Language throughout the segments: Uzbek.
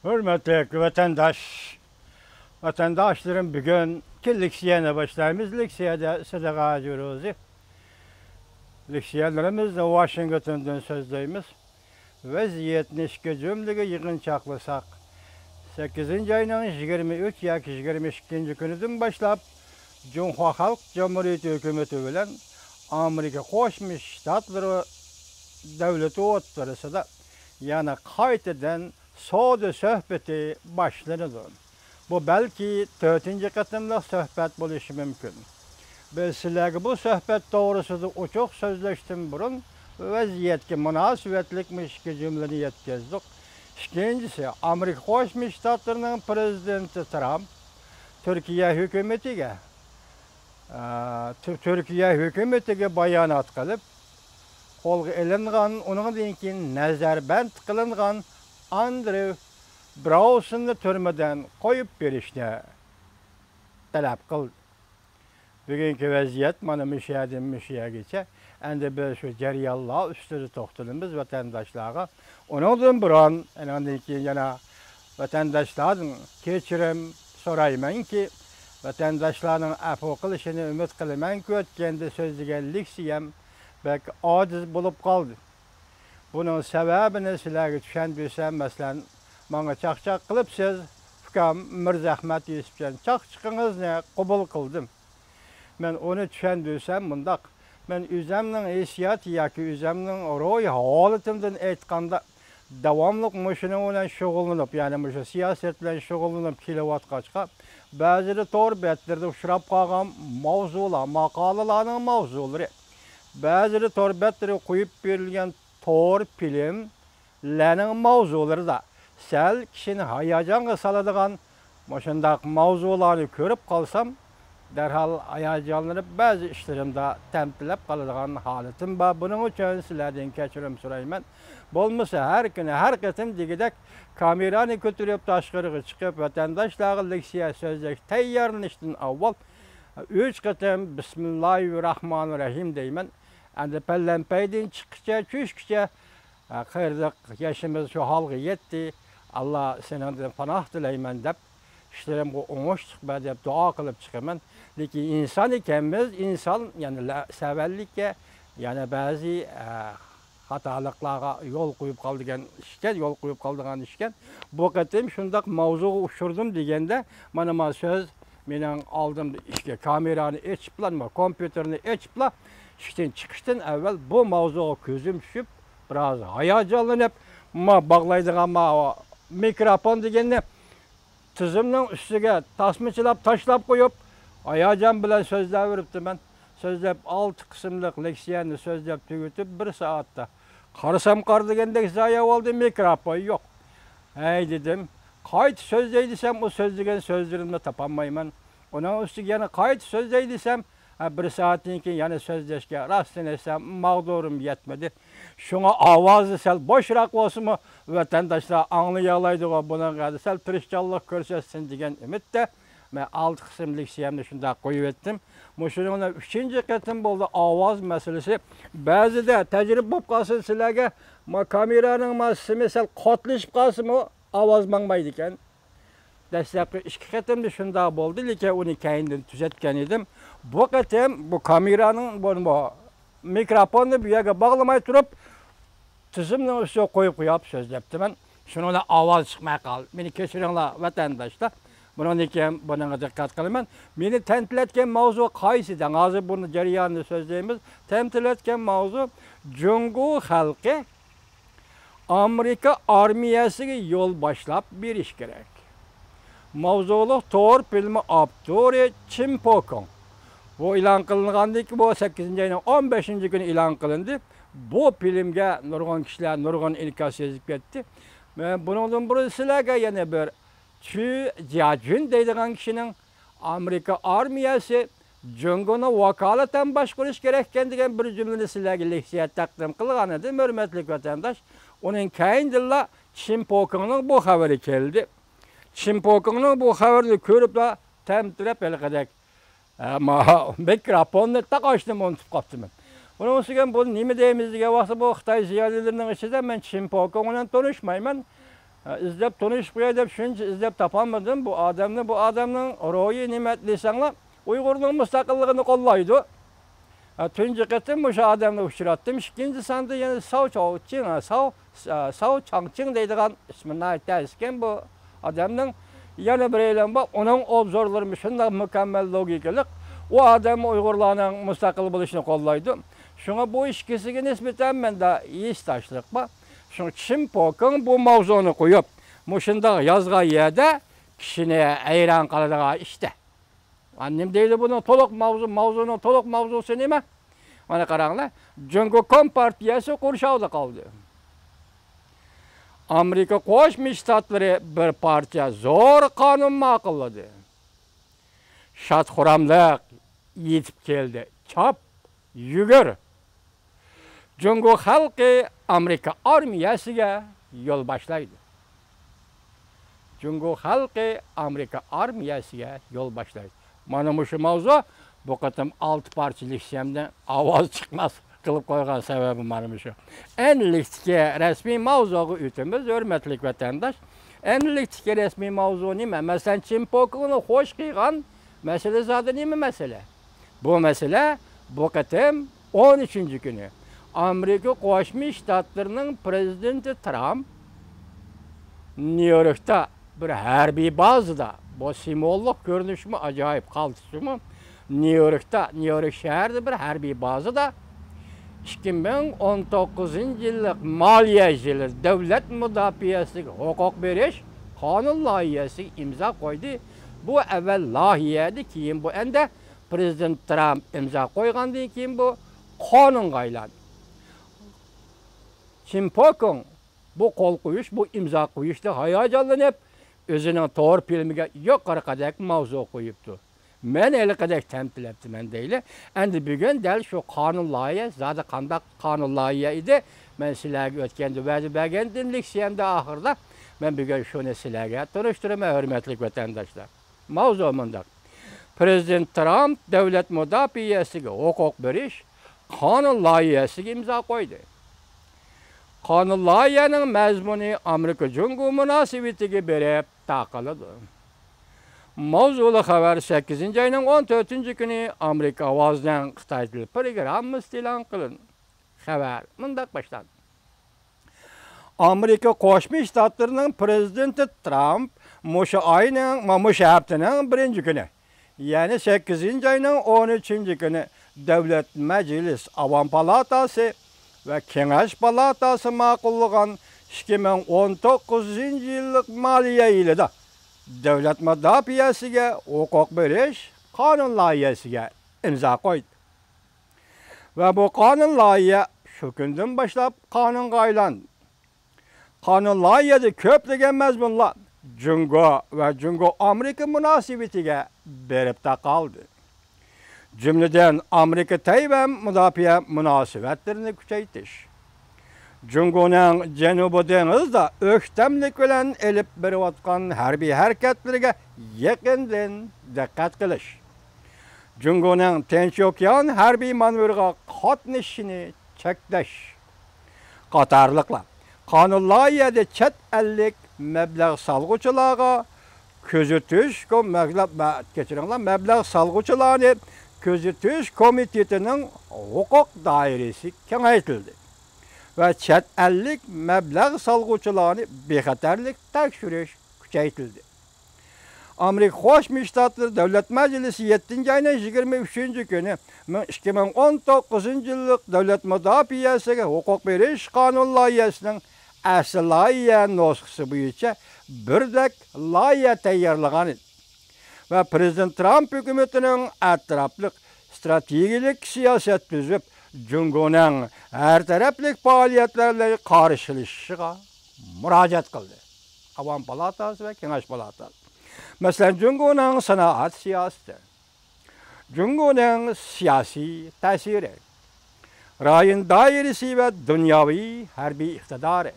Hürmetli vatandaşlarım bugün liksiyene başlayımız. Liksiyede sadaka ediyoruz. Liksiyelerimiz de Washington'dan sözleyimiz. Vaziyetini işke cümlege yığınçaklasak. 8. ayının 23 yoki 22. günüdün başlap Cumhuriyet Halk Cumhuriyeti hükümeti bilen Amerika Qo'shma Shtatlari devleti o'rtasida yana qaytadan savdo sohbati boshlanadi. Bu balki 4-chi qatimliq suhbat bo'lishi mumkin. Biz sizlarga bu suhbat to'g'risida ochiq so'zlashdan burun vaziyatga munosabatlikmishki jumlani yetkazdik. İkincisi, Amerika Qo'shma Shtatlarining prezidenti Trump Türkiye hükümetiga bayonot qilib, qo'lga ilingan, undan keyin nazarband qilingan Andrew Brownsonni turmadan qo'yib berishni talab qildi. Bugungi vaziyat mana mushayagicha. Endi biz shu jarayonlar ustida to'xtalamiz vatandoshlarga. Undan burun, undan keyin yana vatandoshlardan kechirim so'raymanki, vatandaşlarının afo qilishini umid qilamanki, o'tganda so'zlaganlik ham belki ojiz bo'lib qoldi. Bunun sababini sizlarga tushuntirsam, masalan, menga chaqchaq qilib siz Fukam Mirzahmat Yusufjon chaqchiqingizni qabul qildim. Men onu tushuntirsam bundaq, men o'zimning hissiyoti yoki o'zimning ro'y holatimdan aytganda davomli mushuna bilan shug'ullanib, ya'ni mushu siyosat bilan shug'ullanib kelayotgachqa ba'zida to'g'ri betlarda uchrab qolgan mavzular, maqolalarning mavzulari, ba'zida to'g'ri betlarda qo'yib berilgan to'g'ri filmlarning mavzulari da sal kishini hayajonga soladigan shundaq mavzularni ko'rib qolsam, darhol hayajonlanib ba'zi ishlarimda tamtilab qoladigan holatim bor. Buning uchun sizlardan kechirim so'rayman. Bo'lmasa har kuni har qatim degidek kamerani ko'tarib tashqariga chiqib vatandoshlarga leksiya so'zlash tayyorlanishdan avval 3 qatim Bismillahirrahmanirrahim deyman. Endi pallanpaydan chiqishcha, tushishcha xayrliq yaşımız şu halga yetti. Allah seneden panoh tilayman deb ishlarimga o'ng'ush chiqma deb duo qilib chiqaman. Lekin inson ekanmiz, inson yani savallikka yana ba'zi xatoliklarga yo'l qo'yib qoldigan ishkan. Bu qatim shundaq mavzuga ushurdim deganda, mana so'z mening oldimda ishga kamerani ochiblar, kompyuterni ochiblar. İşten chiqishdan avval bu mavzuga ko'zim tushib, biroz hayajonlanib, bog'laydigan mikrofon deganda tizimning ustiga tasmachilab tashlab qo'yib, hayajon bilan so'zlab yuribdiman. So'zlab 6 qismliq leksiyani so'zlab tugatib 1 soatda. Qarasam degandek zoya oldi, mikrofon yo'q. Hey dedim, qayt so'zlay desam, o so'zlagan so'zlarimni topolmayman. Uning ustiga yana qayt so'zlay desam, 1 soatdan keyin yana so'zlashga rostdan aytsam maqdurim yetmedi. Shunga ovozi sal bo'shroq bo'lsa-mu, vatandoshlar anglay oladigan bunaqa sal tirishchanlik ko'rsatsin degan umidda men 6 qismlik leksiyamni shunday qo'yib etdim. Mushuningda 3-chi qatim bo'ldi ovoz masalasi. Ba'zida tajriba bo'lib qolsa sizlarga kameraning masasi sal qotlashib qolsa-mu, ovoz mangmaydi ekan. Dastlabki 2 qatimda shunday bo'ldi, lekin uni keyindan tuzatgan edim. Bu qatim bu kameraning bu mikrofonni bu yerga bog'lamay turib, tizimni ustiga qo'yib so'zlabdiman. Shuningda ovoz chiqmay qoldi. Meni kechiringlar vatandoshlar. Bundan keyin bunga diqqat qilaman. Meni tantilatgan mavzu qaysidan? Hozir buni jarayonini so'zlaymiz. Tantilatgan mavzu Jungo xalqi Amerika armiyasiga yo'l boshlab berish kerak. Mavzuliq to'g'ri filmi avtori Kim Pokong. Bu e'lon qilingandan keyin bu 8-ayning 15-kuni e'lon qilindi. Bu filmga nurg'un kishilar nurg'un inkas yozib ketdi. Men bundan burun sizlarga yana bir Chu Jiajun deydigan kishining Amerika armiyasi Jungoni vakolatan boshqarish kerak ekan degan bir jumlani sizlarga leksiya taqdim qilgan edim, hurmatli vatandosh. Uning keyindilla Kim Pokongning bu xabari keldi. Kim Pokongning bu xabarini ko'ribla tamtirab elqadak mikrofonni taqashdim unutib qoldim. Buning ustiga bu nima deymiz degan vaqtda bu Xitoy ziyolilarining ichida men Kim Pokong bilan tanishmayman. İzlep tanışıp koya dep şuncha izlep tapamadım. Bu adamning ro'yi nima deysanglar, Uyg'urning mustaqilligini qo'llaydi. Tunji qatim o'sha odamni uchratdim. Ikkinchi sanda yana Sao Changqing deydigan ismini aytgan bu odamning yana bir e'lon bor. Uning obzorlari shunday mukammal logikalik. O adam Uyg'urlarning mustaqil bo'lishini qo'llaydi. Shunga bu ikkisiga nisbatan menda yesdashlik bor. Shunga Chimpokong bu mavzuni qo'yib, mushunda yozgan yerda kishini hayron qiladigan ishda. Annem deydi buni to'liq mavzuning to'liq mavzusi nima? Mana qaranglar, Jungo Kompartiyasi qurshovda qoldi. Amerika Qo'shma Shtatlari bir parcha zo'r qonun ma'qulladi. Shart-quramliq yetib keldi. Chop, yugur. Jungo xalqi Amerika armiyasiga yo'l boshlaydi. Jungo xalqi Amerika armiyasiga yo'l boshlaydi. Mana bu mavzu bu qatam 6 parchalik siyamdan ovoz chiqmas qilib qo'ygan sababi mana shu. Enlikdagi rasmiy mavzuga o'tamiz, hurmatli vatandosh. Enlikdagi rasmiy mavzu nima? Masalan, Chimpokongni xo'sh qilgan masala zodi nima masala? Bu masala bu qatam 13-kuni Amerika Qo'shma Shtatlarining prezidenti Trump Nyu-Yorkda bir harbiy bazada, bu simvollik ko'rinishmi ajoyib qaldisimi? Nyu-York shahrida bir harbiy bazada 2019-yillik moliya yili davlat mudofaasiga huquq berish qonun loyihasiga imzo qo'ydi. Bu avval loyiha edi, keyin bu endi prezident Trump imzo qo'ygandan keyin bu qonunga aylandi. Chimpokong bu qo'l qo'yish, bu imzo qo'yishda hayajonlanib, o'zining to'g'ri filmiga yuqori qadar mavzu qo'yibdi. Men eli qadar tamtilabdiman deyli. Endi bugun dal shu qonun loyihasi, zada qandaq qonun loyiha edi. Men sizlarga o'tganda ba'zi bergandik siyamda oxirda men bugun shuni sizlarga turishtiraman, hurmatli vatandoshlar. Mavzu mundaq. Prezident Trump davlat mudofaasiga huquq berish qonun loyihasiga imzo qo'ydi. Qonun loyihaning mazmuni Amerika-Jungo munosabatiga berib taqiladi. Mavzuli xabar 8-oyning 14-kuni Amerika ovozidan Xitoy tili programmasi e'lon qilindi. Xabar mundaq boshlandi. Amerika Qo'shma Shtatlarining prezidenti Trump musha haftaning 1-kuni, ya'ni 8-oyning 13-kuni Davlat Majlis Avam palatasi va Kengash palatasi ma'qullagan 2019-yillik moliya yilida davlat mudofaasiga huquq berish qonun loyihasiga imzo qo'ydi. Va bu qonun loyiha shu kundan boshlab qonunga aylandi. Qonun loyihada ko'plagan mazmunlar Jungo va Jungo Amerika munosabatiga berib taqaldi. Jumladan Amerika Tayvan mudofaa munosabatlarini kuchaytirish, Jungoning Janubiy dengizda o'ktamlik bilan elib berayotgan harbiy harakatlariga yaqindan diqqat qilish, Jungoning Tinch okean harbiy manevriga qatnashishini cheklash qatorliqlar. Qonun loyihada chet ellik mablag' solg'uvchilarga mablag' solg'uvchilarni kuzatish komitetining huquq doirasi kengaytirildi va chet ellik mablag' solg'uvchilarni bexatarlik tekshirish kuchaytirildi. Amerika Qo'shma Shtatlari Davlat Majlisi 7-oyning 23-kuni 2019-yillik davlat mudofaasiga huquq berish qonun loyihasining asl loyiha nusxasi bo'yicha birdak loyiha tayyorlagan edi. Va prezident Trump hukumatining atrofliq strategik siyosat tuzib, Jungoning har taraflik faoliyatlarga qarshilashiga murojaat qildi. Avam palatasi va Kengash palatasi. Masalan, Jungoning sanoat siyosati, Jungoning siyosiy ta'siri, rayon doirasi va dunyoviy harbiy iqtidori.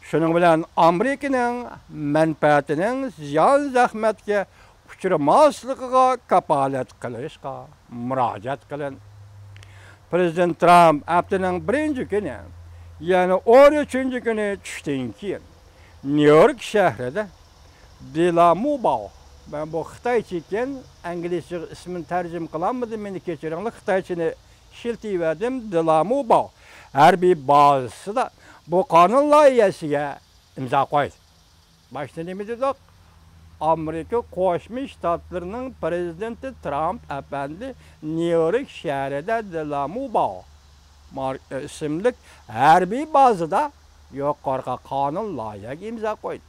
Shuning bilan Amerikaning manfaatining ziyon zahmatga uchramasligiga kapolat qilishga murojaat qilindi. Prezident Trump haftaning 1-kuni, ya'ni 13-kuni tushdan keyin New York şehrinde Dilamubao. Ben bu Xitaycha ekan, İngilizce ismini tercüme kılanmadım, meni kechiringlar, Xitaychani shiltiyverdim, Dilamubao. Her bir bazısı da bu kanun loyihasiga imzo qo'ydi. Başta nima dedik? Amerika Qo'shma Shtatlarining prezidenti Trump efendi New York şehrida Dilamubao ismli harbiy bazada yuqorqi qonun loyihasiga imzo qo'ydi.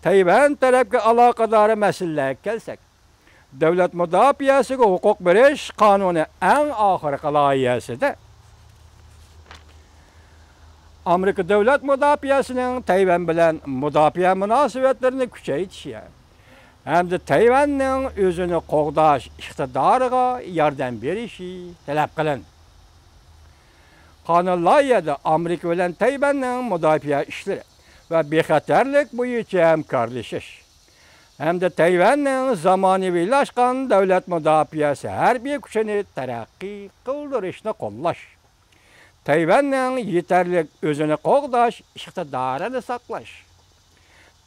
Tayvan tarafga aloqador masalalarga kelsak, davlat mudofaasiga huquq berish qonuni eng oxirgi loyihasida Amerika davlat mudofaasining Tayvan bilan mudofaa munosabatlarini kuchaytirishi hamda Tayvanning o'zini qo'g'dash iqtidoriga yordam berishi talab qilindi. Qonun loyihasida Amerika bilan Tayvanning mudofaa ishlari ve bexatarlik bo'yicha hamkorlashish hamda Tayvanning zamonaviylashgan davlat mudofaasi harbiy kuchini taraqqiy qildirishni qo'llash, Tayvanning yetarli o'zini qo'g'dash iqtidorini saqlash,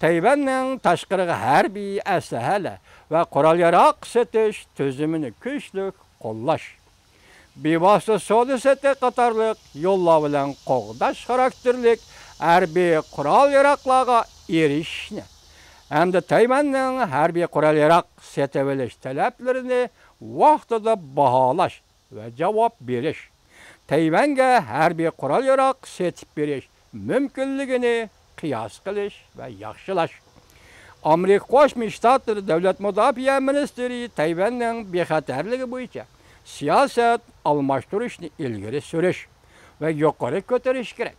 Tayvanning tashqariga harbiy aslahalar va qurol-yarog' sotish tuzumini kuchli qo'llash, bevosita savdo qatorliq yo'llar bilan qo'g'dash xarakterlik harbiy qurol-yaroqlarga erishishni hamda Tayvanning harbiy qurol-yaroq sotib olish talablarini vaqtida baholash va javob berish, Tayvanga harbiy qurol-yaroq sotib berish mumkinligini qiyos qilish va yaxshilash. Amerika Qo'shma Shtatlari davlat mudofaa ministri Tayvanning bexatarligi bo'yicha siyosat almashtirishni ilgari surish va yuqori ko'tarish kerak.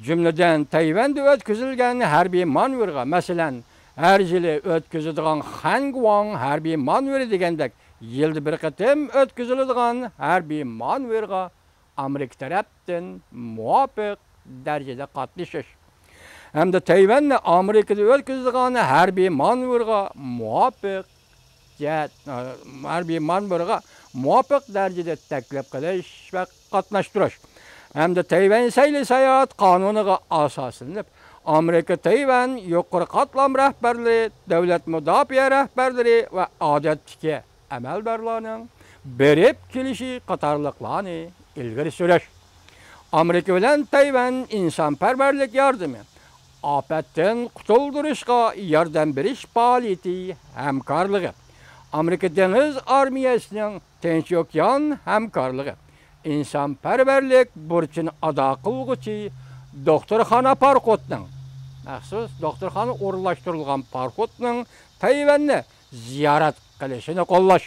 Cümleden Tayvan'da o'tkazilgan harbiy manövrga, masalan, her yili o'tkaziladigan Hangguang harbiy manövri degandek, yilda bir qatim o'tkaziladigan harbiy manövrga Amerika tarafdan muvofiq darajada qatnashish hamda Tayvanni Amerikada o'tkazilgan harbiy manövrga muvofiq darajada taklif qilish va qatnashtirish hamda Tayvan sayli sayohat qonuniga asoslanib, Amerika Tayvan yuqori qatlam rahbarlari, davlat mudofaa rahbarlari va odatdagi amaldorlarning berib kelishi qatorliqlarni ilgari surish. Amerika bilan Tayvan insonparvarlik yordami, ofatdan qutuldirishga yordam berish faoliyati hamkorligi, Amerika dengiz armiyasining Tinch okean hamkorligi, insonparvarlik burchini ado qilguvchi doktorxona parxodning, maxsus doktorxona o'rnashtirilgan parxodning Tayvanni ziyorat qilishini qo'llash.